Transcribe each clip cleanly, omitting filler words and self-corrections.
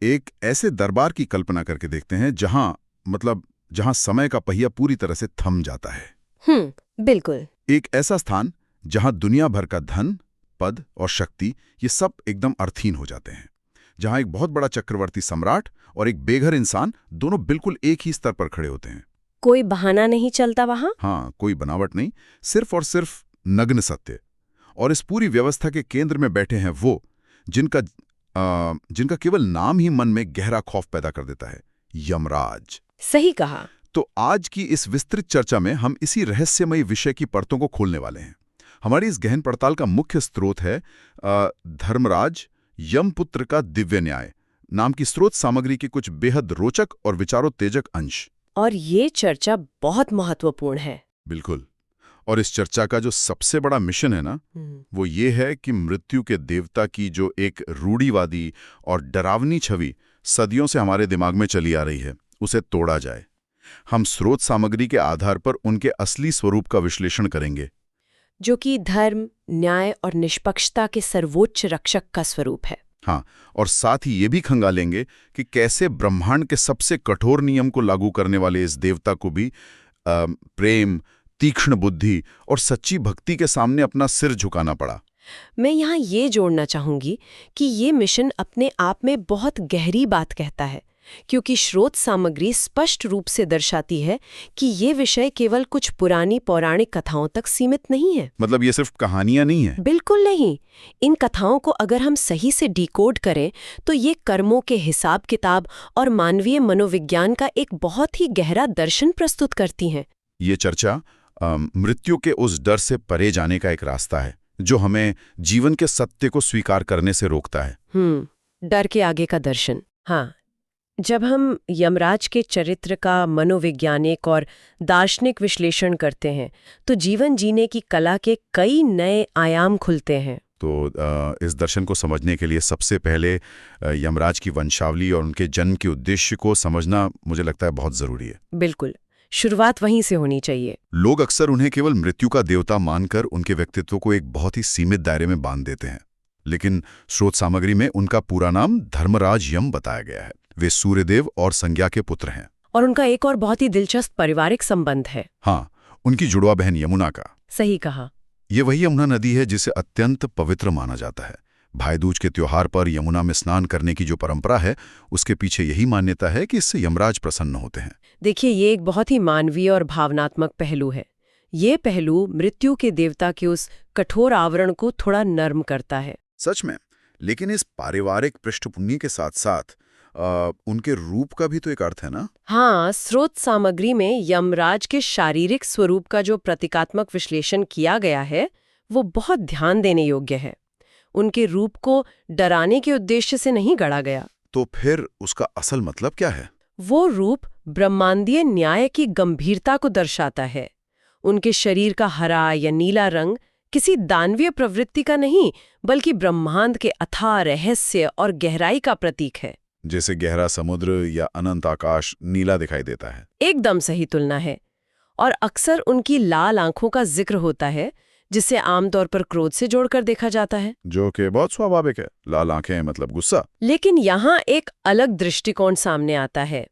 एक ऐसे दरबार की कल्पना करके देखते हैं जहां समय का पहिया पूरी तरह से थम जाता है। बिल्कुल। एक ऐसा स्थान जहां दुनिया भर का धन, पद और शक्ति ये सब एकदम अर्थहीन हो जाते हैं। जहां एक बहुत बड़ा चक्रवर्ती सम्राट और एक बेघर इंसान दोनों बिल्कुल एक ही स्तर पर खड़े होते हैं। कोई बहाना नहीं चलता वहां? हाँ, कोई बनावट नहीं, सिर्फ और सिर्फ नग्न सत्य। और इस पूरी व्यवस्था के केंद्र में बैठे हैं वो जिनका केवल नाम ही मन में गहरा खौफ पैदा कर देता है, यमराज। सही कहा। तो आज की इस विस्तृत चर्चा में हम इसी रहस्यमयी विषय की परतों को खोलने वाले हैं। हमारी इस गहन पड़ताल का मुख्य स्रोत है धर्मराज यमपुत्र का दिव्य न्याय नाम की स्रोत सामग्री के कुछ बेहद रोचक और विचारोत्तेजक अंश। और ये चर्चा बहुत महत्वपूर्ण है। बिल्कुल। और इस चर्चा का जो सबसे बड़ा मिशन है ना, वो ये है कि मृत्यु के देवता की जो एक रूढ़िवादी और डरावनी छवि सदियों से हमारे दिमाग में चली आ रही है, उसे तोड़ा जाए। हम स्रोत सामग्री के आधार पर उनके असली स्वरूप का विश्लेषण करेंगे, जो कि धर्म, न्याय और निष्पक्षता के सर्वोच्च रक्षक का स्वरूप है। हाँ, और साथ ही ये भी खंगालेंगे कि कैसे ब्रह्मांड के सबसे कठोर नियम को लागू करने वाले इस देवता को भी प्रेम, तीक्ष्ण बुद्धि और सच्ची भक्ति के सामने अपना सिर झुकाना पड़ा। मैं यहाँ ये जोड़ना चाहूंगी कि ये मिशन अपने आप में बहुत गहरी बात कहता है, क्योंकि स्रोत सामग्री स्पष्ट रूप से दर्शाती है कि ये विषय केवल कुछ पुरानी पौराणिक कथाओं तक सीमित नहीं है। मतलब ये सिर्फ कहानियां नहीं है? बिल्कुल नहीं। इन कथाओं को अगर हम सही से डिकोड करें तो ये कर्मों के हिसाब किताब और मानवीय मनोविज्ञान का एक बहुत ही गहरा दर्शन प्रस्तुत करती हैं। ये चर्चा मृत्यु के उस डर से परे जाने का एक रास्ता है जो हमें जीवन के सत्य को स्वीकार करने से रोकता है। डर के आगे का दर्शन। हाँ, जब हम यमराज के चरित्र का मनोवैज्ञानिक और दार्शनिक विश्लेषण करते हैं तो जीवन जीने की कला के कई नए आयाम खुलते हैं। तो इस दर्शन को समझने के लिए सबसे पहले यमराज की वंशावली और उनके जन्म के उद्देश्य को समझना मुझे लगता है बहुत जरूरी है। बिल्कुल, शुरुआत वहीं से होनी चाहिए। लोग अक्सर उन्हें केवल मृत्यु का देवता मानकर उनके व्यक्तित्व को एक बहुत ही सीमित दायरे में बांध देते हैं, लेकिन स्रोत सामग्री में उनका पूरा नाम धर्मराज यम बताया गया है। वे सूर्यदेव और संज्ञा के पुत्र हैं। और उनका एक और बहुत ही दिलचस्प पारिवारिक संबंध है। हाँ, उनकी जुड़वा बहन यमुना का। सही कहा। ये वही यमुना नदी है जिसे अत्यंत पवित्र माना जाता है। भाई दूज के त्योहार पर यमुना में स्नान करने की जो परंपरा है, उसके पीछे यही मान्यता है कि इससे यमराज प्रसन्न होते हैं। देखिए, ये एक बहुत ही मानवीय और भावनात्मक पहलू है। ये पहलू मृत्यु के देवता के उस कठोर आवरण को थोड़ा नर्म करता है। सच में, लेकिन इस पारिवारिक पृष्ठभूमि के साथ साथ उनके रूप का भी तो एक अर्थ है ना? हाँ, स्रोत सामग्री में यमराज के शारीरिक स्वरूप का जो प्रतीकात्मक विश्लेषण किया गया है, वो बहुत ध्यान देने योग्य है। उनके रूप को डराने के उद्देश्य से नहीं गढ़ा गया। तो फिर उसका असल मतलब क्या है? वो रूप ब्रह्मांडीय न्याय की गंभीरता को दर्शाता है। उनके शरीर का हरा या नीला रंग किसी दानवीय प्रवृत्ति का नहीं, बल्कि ब्रह्मांड के अथाह रहस्य और गहराई का प्रतीक है। जैसे गहरा समुद्र या अनंत आकाश नीला दिखाई देता है। एकदम सही तुलना है। और अक्सर उनकी लाल आंखों का जिक्र होता है, जिसे आमतौर पर क्रोध से जोड़कर देखा जाता है, जो कि बहुत स्वाभाविक है। लाल आंखें मतलब गुस्सा। लेकिन यहाँ एक अलग दृष्टिकोण सामने आता है।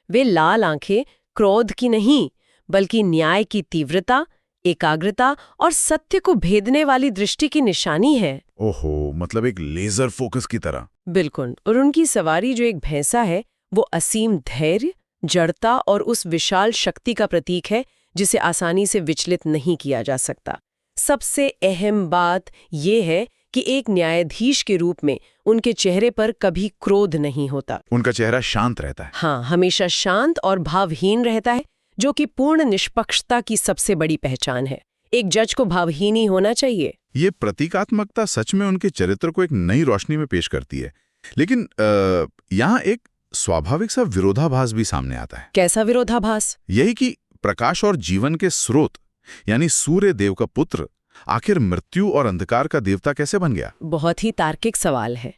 वे लाल आंखें क्रोध की नहीं, बल्कि न्याय की तीव्रता, एकाग्रता और सत्य को भेदने वाली दृष्टि की निशानी है। ओहो, मतलब एक लेजर फोकस की तरह। बिल्कुल। और उनकी सवारी जो एक भैंसा है, वो असीम धैर्य, जड़ता और उस विशाल शक्ति का प्रतीक है जिसे आसानी से विचलित नहीं किया जा सकता। सबसे अहम बात यह है कि एक न्यायाधीश के रूप में उनके चेहरे पर कभी क्रोध नहीं होता। उनका चेहरा शांत रहता है। हाँ, हमेशा शांत और भावहीन रहता है, जो कि पूर्ण निष्पक्षता की सबसे बड़ी पहचान है। एक जज को भावहीन ही होना चाहिए। ये प्रतीकात्मकता सच में उनके चरित्र को एक नई रोशनी में पेश करती है। लेकिन यहाँ एक स्वाभाविक सा विरोधाभास भी सामने आता है। कैसा विरोधाभास? यही कि प्रकाश और जीवन के स्रोत यानी सूर्य देव का पुत्र आखिर मृत्यु और अंधकार का देवता कैसे बन गया? बहुत ही तार्किक सवाल है।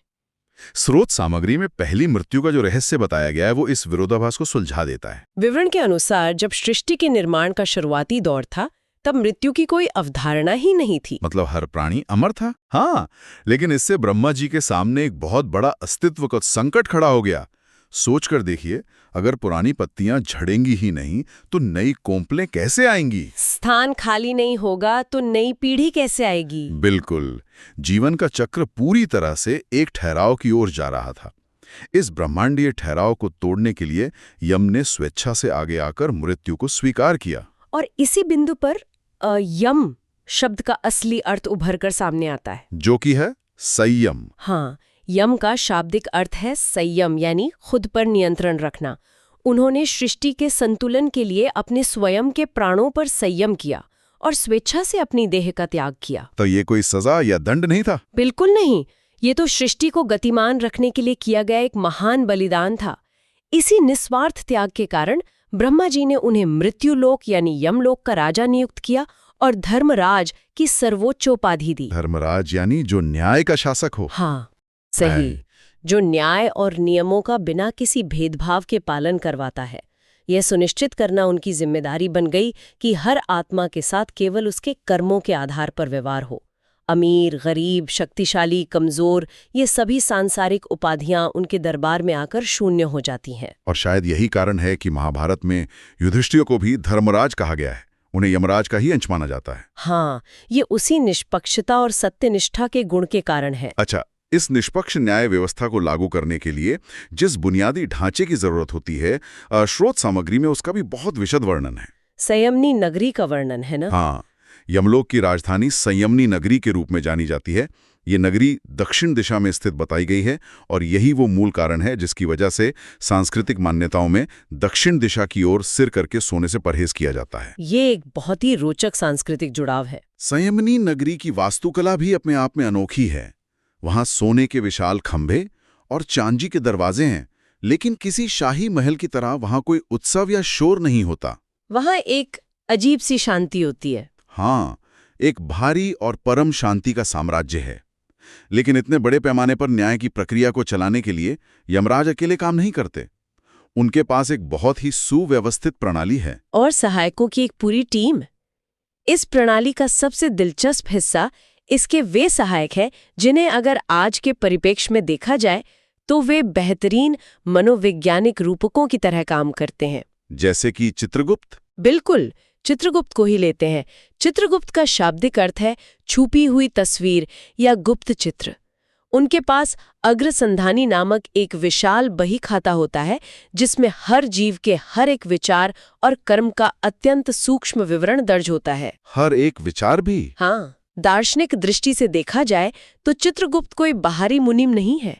स्रोत सामग्री में पहली मृत्यु का जो रहस्य बताया गया है, वो इस विरोधाभास को सुलझा देता है। विवरण के अनुसार जब सृष्टि के निर्माण का शुरुआती दौर था, तब मृत्यु की कोई अवधारणा ही नहीं थी। मतलब हर प्राणी अमर था। हाँ, लेकिन इससे ब्रह्मा जी के सामने एक बहुत बड़ा अस्तित्व का संकट खड़ा हो गया। सोचकर देखिए, अगर पुरानी पत्तियां झड़ेंगी ही नहीं तो नई कोंपलें कैसे आएंगी? स्थान खाली नहीं होगा तो नई पीढ़ी कैसे आएगी? बिल्कुल। जीवन का चक्र पूरी तरह से एक ठहराव की ओर जा रहा था। इस ब्रह्मांडीय ठहराव को तोड़ने के लिए यम ने स्वेच्छा से आगे आकर मृत्यु को स्वीकार किया। और इसी बिंदु पर यम शब्द का असली अर्थ उभरकर सामने आता है, जो कि है संयम। हाँ, यम का शाब्दिक अर्थ है संयम, यानी खुद पर नियंत्रण रखना। उन्होंने सृष्टि के संतुलन के लिए अपने स्वयं के प्राणों पर संयम किया और स्वेच्छा से अपनी देह का त्याग किया। तो ये कोई सजा या दंड नहीं था? बिल्कुल नहीं। ये तो सृष्टि को गतिमान रखने के लिए किया गया एक महान बलिदान था। इसी निस्वार्थ त्याग के कारण ब्रह्मा जी ने उन्हें मृत्युलोक यानी यमलोक का राजा नियुक्त किया और धर्मराज की सर्वोच्च उपाधि दी। धर्मराज यानी जो न्याय का शासक हो। हाँ, सही, जो न्याय और नियमों का बिना किसी भेदभाव के पालन करवाता है। यह सुनिश्चित करना उनकी जिम्मेदारी बन गई कि हर आत्मा के साथ केवल उसके कर्मों के आधार पर व्यवहार हो। अमीर, गरीब, शक्तिशाली, कमजोर, ये सभी सांसारिक उपाधियां उनके दरबार में आकर शून्य हो जाती हैं। और शायद यही कारण है कि महाभारत में युधिष्ठिर को भी धर्मराज कहा गया है। उन्हें यमराज का ही अंश माना जाता है। हाँ, ये उसी निष्पक्षता और सत्यनिष्ठा के गुण के कारण है। अच्छा, इस निष्पक्ष न्याय व्यवस्था को लागू करने के लिए जिस बुनियादी ढांचे की जरूरत होती है, स्रोत सामग्री में उसका भी बहुत विशद वर्णन है। संयमनी नगरी का वर्णन है ना? हाँ, यमलोक की राजधानी संयमनी नगरी के रूप में जानी जाती है। ये नगरी दक्षिण दिशा में स्थित बताई गई है और यही वो मूल कारण है जिसकी वजह से सांस्कृतिक मान्यताओं में दक्षिण दिशा की ओर सिर करके सोने से परहेज किया जाता है। ये एक बहुत ही रोचक सांस्कृतिक जुड़ाव है। संयमनी नगरी की वास्तुकला भी अपने आप में अनोखी है। वहां सोने के विशाल खंभे और चांदी के दरवाजे हैं, लेकिन किसी शाही महल की तरह वहां कोई उत्सव या शोर नहीं होता। वहां एक अजीब सी शांति होती है। हाँ, एक भारी और परम शांति का साम्राज्य है। लेकिन इतने बड़े पैमाने पर न्याय की प्रक्रिया को चलाने के लिए यमराज अकेले काम नहीं करते। उनके पास एक बहुत ही सुव्यवस्थित प्रणाली है और सहायकों की एक पूरी टीम। इस प्रणाली का सबसे दिलचस्प हिस्सा इसके वे सहायक हैं जिन्हें अगर आज के परिप्रेक्ष्य में देखा जाए तो वे बेहतरीन मनोवैज्ञानिक रूपकों की तरह काम करते हैं। जैसे कि चित्रगुप्त। बिल्कुल, चित्रगुप्त को ही लेते हैं। चित्रगुप्त का शाब्दिक अर्थ है छुपी हुई तस्वीर या गुप्त चित्र। उनके पास अग्रसंधानी नामक एक विशाल बही खाता होता है जिसमें हर जीव के हर एक विचार और कर्म का अत्यंत सूक्ष्म विवरण दर्ज होता है। हर एक विचार भी? हाँ, दार्शनिक दृष्टि से देखा जाए तो चित्रगुप्त कोई बाहरी मुनीम नहीं है।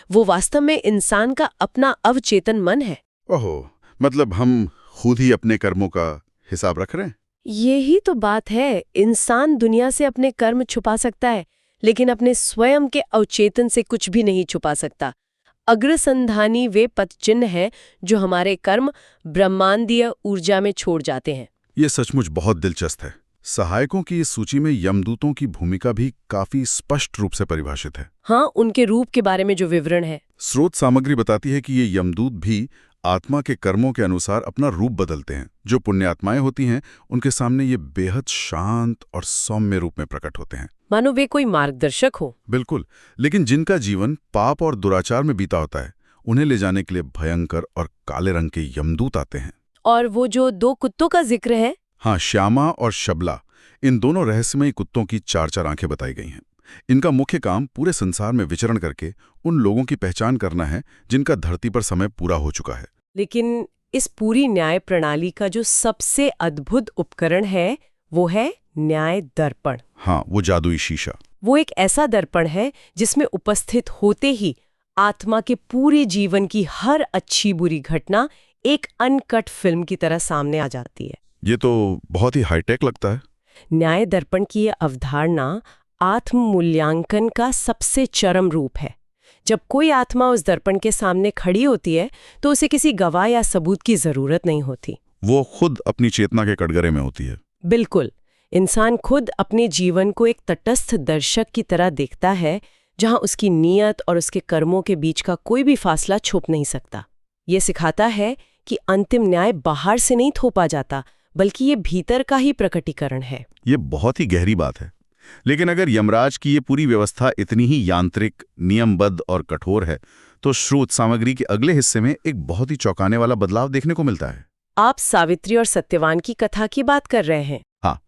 वो वास्तव में इंसान का अपना अवचेतन मन है। ओहो, मतलब हम खुद ही अपने कर्मों का हिसाब रख रहे हैं। यही तो बात है। इंसान दुनिया से अपने कर्म छुपा सकता है, लेकिन अपने स्वयं के अवचेतन से कुछ भी नहीं छुपा सकता। अग्रसंधानी वे पदचिन्ह हैं जो हमारे कर्म ब्रह्मांडीय ऊर्जा में छोड़ जाते हैं। ये सचमुच बहुत दिलचस्प है। सहायकों की इस सूची में यमदूतों की भूमिका भी काफी स्पष्ट रूप से परिभाषित है। हाँ, उनके रूप के बारे में जो विवरण है। स्रोत सामग्री बताती है कि ये यमदूत भी आत्मा के कर्मों के अनुसार अपना रूप बदलते हैं। जो पुण्यात्माएं होती हैं उनके सामने ये बेहद शांत और सौम्य रूप में प्रकट होते हैं, मानो वे कोई मार्गदर्शक हो। बिल्कुल। लेकिन जिनका जीवन पाप और दुराचार में बीता होता है, उन्हें ले जाने के लिए भयंकर और काले रंग के यमदूत आते हैं। और वो जो दो कुत्तों का जिक्र है, हाँ, श्यामा और शबला, इन दोनों रहस्यमयी कुत्तों की 4 आंखें बताई गई हैं। इनका मुख्य काम पूरे संसार में विचरण करके उन लोगों की पहचान करना है जिनका धरती पर समय पूरा हो चुका है। लेकिन इस पूरी न्याय प्रणाली का जो सबसे अद्भुत उपकरण है वो है न्याय दर्पण। हाँ, वो जादुई शीशा। वो एक ऐसा दर्पण है जिसमें उपस्थित होते ही आत्मा के पूरे जीवन की हर अच्छी बुरी घटना एक अनकट फिल्म की तरह सामने आ जाती है। ये तो बहुत ही हाईटेक लगता है। न्याय दर्पण की यह अवधारणा आत्म मूल्यांकन का सबसे चरम रूप है। जब कोई आत्मा उस दर्पण के सामने खड़ी होती है तो उसे किसी गवाह या सबूत की जरूरत नहीं होती। वो खुद अपनी चेतना के कटघरे में होती है। बिल्कुल, इंसान खुद अपने जीवन को एक तटस्थ दर्शक की तरह देखता है जहां उसकी नीयत और उसके कर्मों के बीच का कोई भी फासला छुप नहीं सकता। ये सिखाता है कि अंतिम न्याय बाहर से नहीं थोपा जाता, बल्कि ये भीतर का ही प्रकटीकरण है। ये बहुत ही गहरी बात है। लेकिन अगर यमराज की ये पूरी व्यवस्था इतनी ही यांत्रिक, नियमबद्ध और कठोर है, तो श्रुत सामग्री के अगले हिस्से में एक बहुत ही चौंकाने वाला बदलाव देखने को मिलता है। आप सावित्री और सत्यवान की कथा की बात कर रहे हैं। हाँ,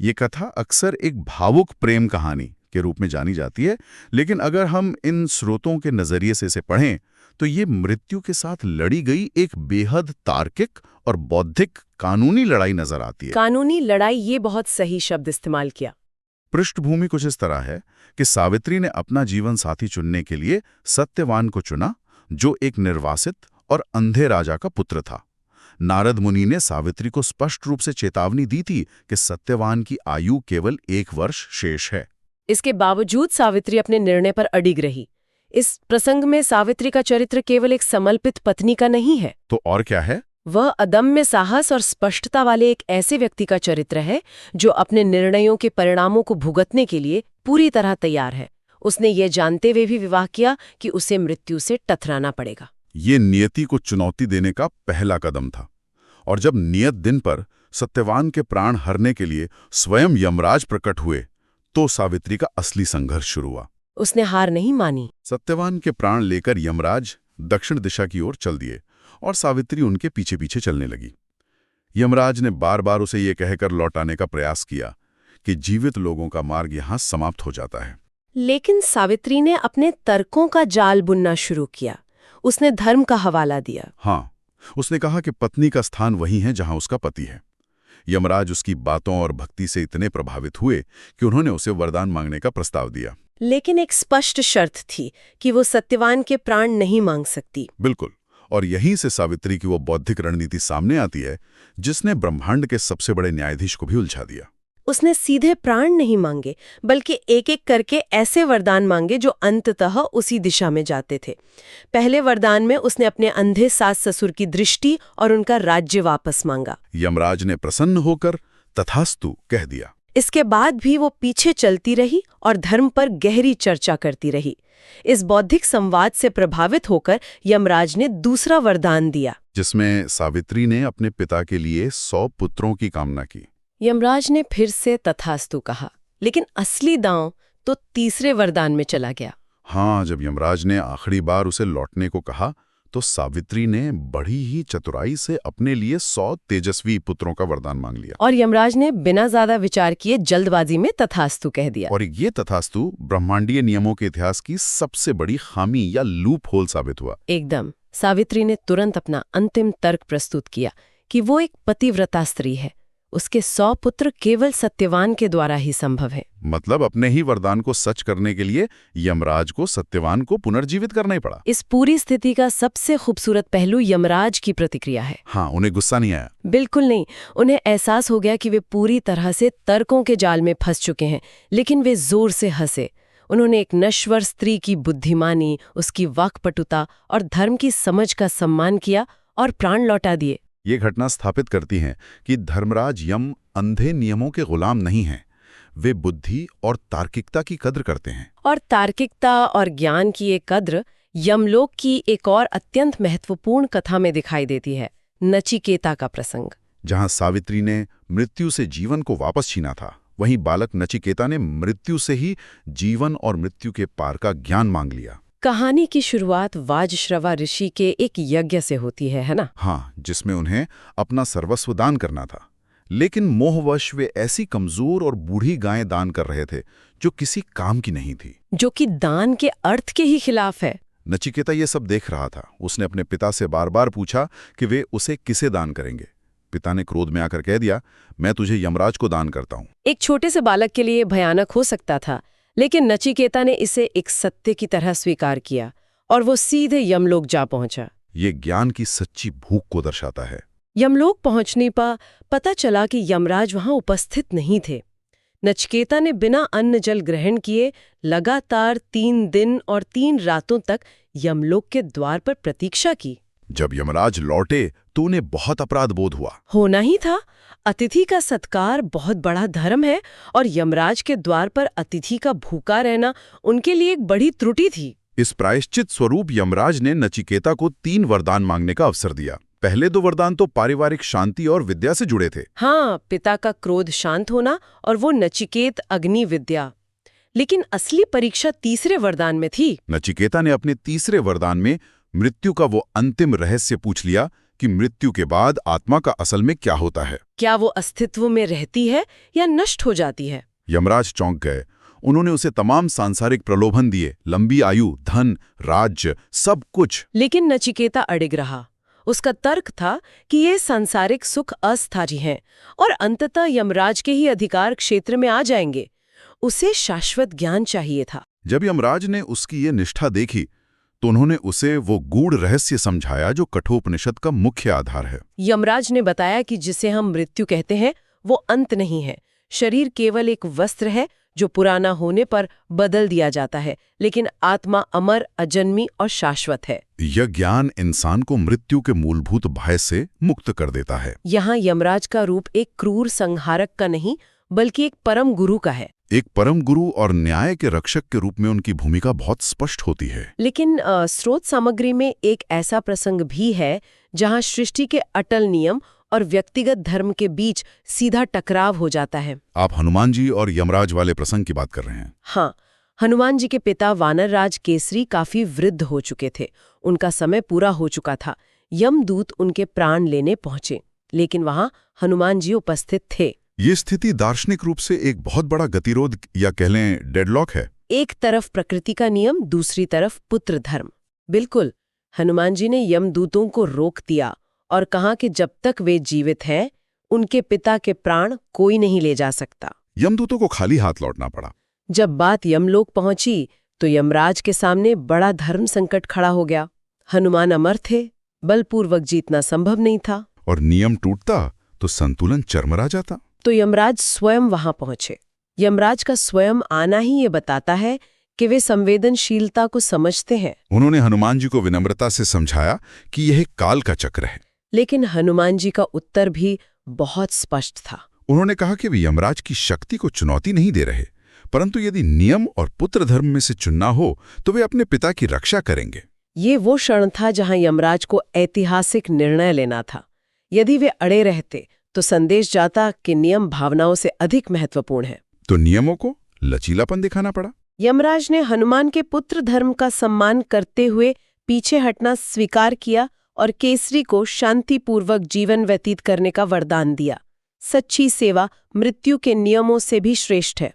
ये कथा अक्सर एक भावुक प्रेम कहानी के रूप में जानी जाती है, लेकिन अगर हम इन स्रोतों के नजरिए से इसे पढ़ें तो ये मृत्यु के साथ लड़ी गई एक बेहद तार्किक और बौद्धिक कानूनी लड़ाई नजर आती है। कानूनी लड़ाई, ये बहुत सही शब्द इस्तेमाल किया। पृष्ठभूमि कुछ इस तरह है कि सावित्री ने अपना जीवन साथी चुनने के लिए सत्यवान को चुना, जो एक निर्वासित और अंधे राजा का पुत्र था। नारद मुनि ने सावित्री को स्पष्ट रूप से चेतावनी दी थी कि सत्यवान की आयु केवल 1 वर्ष शेष है। इसके बावजूद सावित्री अपने निर्णय पर अडिग रही। इस प्रसंग में सावित्री का चरित्र केवल एक समर्पित पत्नी का नहीं है, तो और क्या है? वह अदम्य साहस और स्पष्टता वाले एक ऐसे व्यक्ति का चरित्र है जो अपने निर्णयों के परिणामों को भुगतने के लिए पूरी तरह तैयार है। उसने ये जानते हुए भी विवाह किया कि उसे मृत्यु से टकराना पड़ेगा। ये नियति को चुनौती देने का पहला कदम था। और जब नियत दिन पर सत्यवान के प्राण हरने के लिए स्वयं यमराज प्रकट हुए, तो सावित्री का असली संघर्ष शुरू हुआ। उसने हार नहीं मानी। सत्यवान के प्राण लेकर यमराज दक्षिण दिशा की ओर चल दिए और सावित्री उनके पीछे पीछे चलने लगी। यमराज ने बार बार उसे ये कहकर लौटाने का प्रयास किया कि जीवित लोगों का मार्ग यहाँ समाप्त हो जाता है। लेकिन सावित्री ने अपने तर्कों का जाल बुनना शुरू किया। उसने धर्म का हवाला दिया। हाँ, उसने कहा कि पत्नी का स्थान वही है जहां उसका पति है। यमराज उसकी बातों और भक्ति से इतने प्रभावित हुए कि उन्होंने उसे वरदान मांगने का प्रस्ताव दिया। लेकिन एक स्पष्ट शर्त थी कि वो सत्यवान के प्राण नहीं मांग सकती। बिल्कुल, और यहीं से सावित्री की वो बौद्धिक रणनीति सामने आती है जिसने ब्रह्मांड के सबसे बड़े न्यायाधीश को भी उलझा दिया। उसने सीधे प्राण नहीं मांगे, बल्कि एक एक करके ऐसे वरदान मांगे जो अंततः उसी दिशा में जाते थे। पहले वरदान में उसने अपने अंधे सास ससुर की दृष्टि और उनका राज्य वापस मांगा। यमराज ने प्रसन्न होकर तथास्तु कह दिया। इसके बाद भी वो पीछे चलती रही और धर्म पर गहरी चर्चा करती रही। इस बौद्धिक संवाद से प्रभावित होकर यमराज ने दूसरा वरदान दिया, जिसमें सावित्री ने अपने पिता के लिए 100 पुत्रों की कामना की। यमराज ने फिर से तथास्तु कहा, लेकिन असली दांव तो तीसरे वरदान में चला गया। हाँ, जब यमराज ने आखिरी बार उसे लौटने को कहा तो सावित्री ने बड़ी ही चतुराई से अपने लिए 100 तेजस्वी पुत्रों का वरदान मांग लिया। और यमराज ने बिना ज्यादा विचार किए जल्दबाजी में तथास्तु कह दिया। और ये तथास्तु ब्रह्मांडीय नियमों के इतिहास की सबसे बड़ी खामी या लूप होल साबित हुआ। एकदम। सावित्री ने तुरंत अपना अंतिम तर्क प्रस्तुत किया कि वो एक पतिव्रता स्त्री है। उसके 100 पुत्र केवल सत्यवान के द्वारा ही संभव है। मतलब अपने ही वरदान को सच करने के लिए यमराज को सत्यवान को पुनर्जीवित करना ही पड़ा। इस पूरी स्थिति का सबसे खूबसूरत पहलू यमराज की प्रतिक्रिया है। हाँ, उन्हें गुस्सा नहीं आया। बिल्कुल नहीं। उन्हें एहसास हो गया कि वे पूरी तरह से तर्कों के जाल में फंस चुके हैं, लेकिन वे जोर से हंसे। उन्होंने एक नश्वर स्त्री की बुद्धिमानी, उसकी वाक्पटुता और धर्म की समझ का सम्मान किया और प्राण लौटा दिए। ये घटना स्थापित करती है कि धर्मराज यम अंधे नियमों के गुलाम नहीं हैं। वे बुद्धि और तार्किकता की कद्र करते हैं। और तार्किकता और ज्ञान की ये कद्र यमलोक की एक और अत्यंत महत्वपूर्ण कथा में दिखाई देती है, नचिकेता का प्रसंग। जहां सावित्री ने मृत्यु से जीवन को वापस छीना था, वहीं बालक नचिकेता ने मृत्यु से ही जीवन और मृत्यु के पार का ज्ञान मांग लिया। कहानी की शुरुआत वाजश्रवा ऋषि के एक यज्ञ से होती है ना? हाँ, जिसमें उन्हें अपना सर्वस्व दान करना था। लेकिन मोहवश वे ऐसी कमजोर और बूढ़ी गायें दान कर रहे थे जो किसी काम की नहीं थी, जो कि दान के अर्थ के ही खिलाफ है। नचिकेता ये सब देख रहा था। उसने अपने पिता से बार बार पूछा कि वे उसे किसे दान करेंगे। पिता ने क्रोध में आकर कह दिया, मैं तुझे यमराज को दान करता हूँ। एक छोटे से बालक के लिए भयानक हो सकता था, लेकिन नचिकेता ने इसे एक सत्य की तरह स्वीकार किया और वो सीधे यमलोक जा पहुंचा। ये ज्ञान की सच्ची भूख को दर्शाता है। यमलोक पहुंचने पर पता चला कि यमराज वहां उपस्थित नहीं थे। नचिकेता ने बिना अन्न जल ग्रहण किए लगातार 3 दिन और 3 रातों तक यमलोक के द्वार पर प्रतीक्षा की। जब यमराज लौटे तो उन्हें बहुत अपराध बोध हुआ। होना ही था। अतिथि का सत्कार बहुत बड़ा धर्म है और यमराज के द्वार पर अतिथि का भूखा रहना उनके लिए एक बड़ी त्रुटि थी। इस प्रायश्चित स्वरूप यमराज ने नचिकेता को 3 वरदान मांगने का अवसर दिया। पहले दो वरदान तो पारिवारिक शांति और विद्या से जुड़े थे। हाँ, पिता का क्रोध शांत होना और वो नचिकेत अग्नि विद्या। लेकिन असली परीक्षा तीसरे वरदान में थी। नचिकेता ने अपने तीसरे वरदान में मृत्यु का वो अंतिम रहस्य पूछ लिया कि मृत्यु के बाद आत्मा का असल में क्या होता है। क्या वो अस्तित्व में रहती है या नष्ट हो जाती है? यमराज चौंक गए। उन्होंने उसे तमाम सांसारिक प्रलोभन दिए, लंबी आयु, धन, राज्य, सब कुछ। लेकिन नचिकेता अडिग रहा। उसका तर्क था कि ये सांसारिक सुख अस्थायी हैं और अंततः यमराज के ही अधिकार क्षेत्र में आ जाएंगे। उसे शाश्वत ज्ञान चाहिए था। जब यमराज ने उसकी ये निष्ठा देखी तो उन्होंने उसे वो गूढ़ रहस्य समझाया जो कठोपनिषद का मुख्य आधार है। यमराज ने बताया कि जिसे हम मृत्यु कहते हैं वो अंत नहीं है। शरीर केवल एक वस्त्र है जो पुराना होने पर बदल दिया जाता है, लेकिन आत्मा अमर, अजन्मी और शाश्वत है। यह ज्ञान इंसान को मृत्यु के मूलभूत भय से मुक्त कर देता है। यहाँ यमराज का रूप एक क्रूर संहारक का नहीं, बल्कि एक परम गुरु का है। एक परम गुरु और न्याय के रक्षक के रूप में उनकी भूमिका बहुत स्पष्ट होती है। लेकिन स्रोत सामग्री में एक ऐसा प्रसंग भी है जहाँ सृष्टि के अटल नियम और व्यक्तिगत धर्म के बीच सीधा टकराव हो जाता है। आप हनुमान जी और यमराज वाले प्रसंग की बात कर रहे हैं? हाँ, हनुमान जी के पिता वानरराज केसरी काफी वृद्ध हो चुके थे। उनका समय पूरा हो चुका था। यमदूत उनके प्राण लेने पहुंचे, लेकिन वहां हनुमान जी उपस्थित थे। ये स्थिति दार्शनिक रूप से एक बहुत बड़ा गतिरोध या कह लें डेडलॉक है। एक तरफ प्रकृति का नियम, दूसरी तरफ पुत्र धर्म। बिल्कुल, हनुमान जी ने यमदूतों को रोक दिया और कहा कि जब तक वे जीवित हैं, उनके पिता के प्राण कोई नहीं ले जा सकता। यमदूतों को खाली हाथ लौटना पड़ा। जब बात यमलोक पहुंची तो यमराज के सामने बड़ा धर्म संकट खड़ा हो गया। हनुमान अमर थे, बलपूर्वक जीतना संभव नहीं था। और नियम टूटता तो संतुलन चरमरा जाता। तो यमराज स्वयं वहां पहुंचे। यमराज का स्वयं आना ही ये बताता है कि वे संवेदनशीलता को समझते हैं। उन्होंने हनुमान जी को विनम्रता से समझाया कि यह काल का चक्र है। लेकिन हनुमान जी का उत्तर भी बहुत स्पष्ट था। उन्होंने कहा कि वे यमराज की शक्ति को चुनौती नहीं दे रहे, परंतु यदि नियम और पुत्र धर्म में से चुनना हो तो वे अपने पिता की रक्षा करेंगे। ये वो क्षण था जहां यमराज को ऐतिहासिक निर्णय लेना था। यदि वे अड़े रहते तो संदेश जाता कि नियम भावनाओं से अधिक महत्वपूर्ण है। तो नियमों को लचीलापन दिखाना पड़ा। यमराज ने हनुमान के पुत्र धर्म का सम्मान करते हुए पीछे हटना स्वीकार किया और केसरी को शांतिपूर्वक जीवन व्यतीत करने का वरदान दिया। सच्ची सेवा मृत्यु के नियमों से भी श्रेष्ठ है।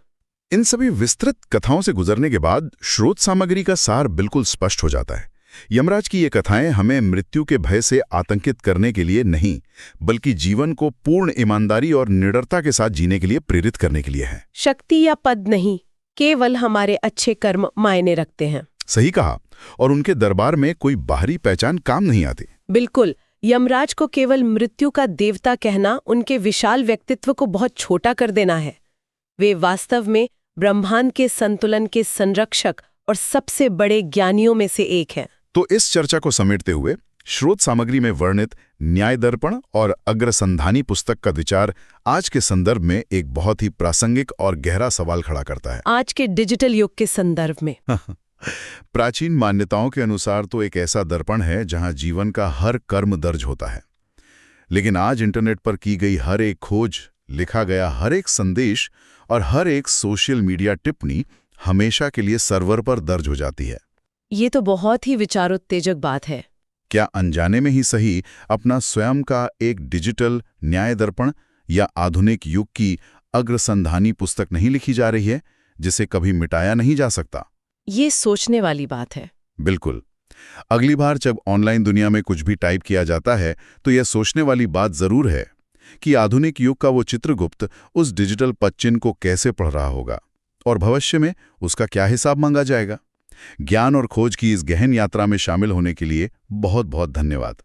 इन सभी विस्तृत कथाओं से गुजरने के बाद स्रोत सामग्री का सार बिल्कुल स्पष्ट हो जाता है। यमराज की ये कथाएं हमें मृत्यु के भय से आतंकित करने के लिए नहीं, बल्कि जीवन को पूर्ण ईमानदारी और निडरता के साथ जीने के लिए प्रेरित करने के लिए हैं। शक्ति या पद नहीं, केवल हमारे अच्छे कर्म मायने रखते हैं। सही कहा। और उनके दरबार में कोई बाहरी पहचान काम नहीं आती। बिल्कुल, यमराज को केवल मृत्यु का देवता कहना उनके विशाल व्यक्तित्व को बहुत छोटा कर देना है। वे वास्तव में ब्रह्मांड के संतुलन के संरक्षक और सबसे बड़े ज्ञानियों में से एक हैं। तो इस चर्चा को समेटते हुए स्रोत सामग्री में वर्णित न्याय दर्पण और अग्रसंधानी पुस्तक का विचार आज के संदर्भ में एक बहुत ही प्रासंगिक और गहरा सवाल खड़ा करता है। आज के डिजिटल युग के संदर्भ में प्राचीन मान्यताओं के अनुसार तो एक ऐसा दर्पण है जहां जीवन का हर कर्म दर्ज होता है, लेकिन आज इंटरनेट पर की गई हर एक खोज, लिखा गया हर एक संदेश और हर एक सोशल मीडिया टिप्पणी हमेशा के लिए सर्वर पर दर्ज हो जाती है। ये तो बहुत ही विचारोत्तेजक बात है। क्या अनजाने में ही सही अपना स्वयं का एक डिजिटल न्याय दर्पण या आधुनिक युग की अग्रसंधानी पुस्तक नहीं लिखी जा रही है, जिसे कभी मिटाया नहीं जा सकता? ये सोचने वाली बात है। बिल्कुल। अगली बार जब ऑनलाइन दुनिया में कुछ भी टाइप किया जाता है तो यह सोचने वाली बात जरूर है कि आधुनिक युग का वो चित्रगुप्त उस डिजिटल पदचिह्न को कैसे पढ़ रहा होगा और भविष्य में उसका क्या हिसाब मांगा जाएगा। ज्ञान और खोज की इस गहन यात्रा में शामिल होने के लिए बहुत बहुत धन्यवाद।